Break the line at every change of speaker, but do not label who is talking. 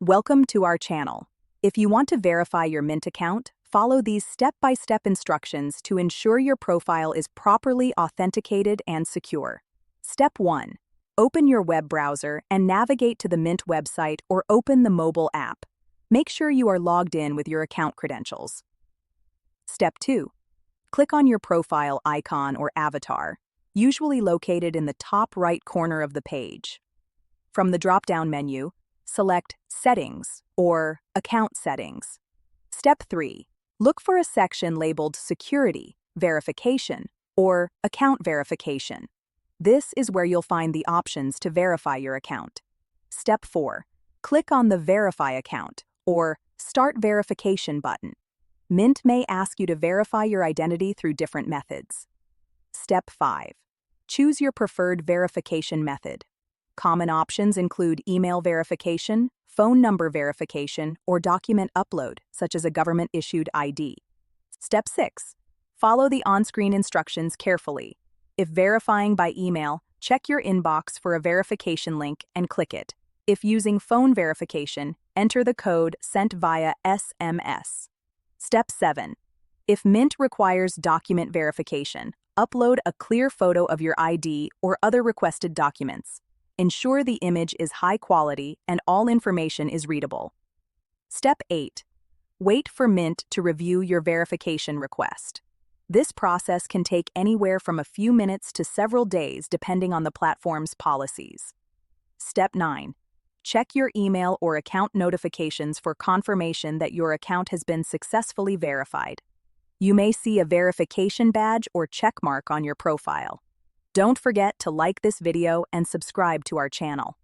Welcome to our channel. If you want to verify your Mint account, follow these step-by-step instructions to ensure your profile is properly authenticated and secure. Step 1. Open your web browser and navigate to the Mint website or open the mobile app. Make sure you are logged in with your account credentials. Step 2. Click on your profile icon or avatar, usually located in the top right corner of the page. From the drop-down menu, select Settings or Account Settings. Step 3. Look for a section labeled Security, Verification, or Account Verification. This is where you'll find the options to verify your account. Step 4. Click on the Verify Account or Start Verification button. Mint may ask you to verify your identity through different methods. Step 5. Choose your preferred verification method. Common options include email verification, phone number verification, or document upload, such as a government-issued ID. Step 6. Follow the on-screen instructions carefully. If verifying by email, check your inbox for a verification link and click it. If using phone verification, enter the code sent via SMS. Step 7. If Mint requires document verification, upload a clear photo of your ID or other requested documents. Ensure the image is high quality and all information is readable. Step 8. Wait for Mint to review your verification request. This process can take anywhere from a few minutes to several days depending on the platform's policies. Step 9. Check your email or account notifications for confirmation that your account has been successfully verified. You may see a verification badge or check mark on your profile. Don't forget to like this video and subscribe to our channel.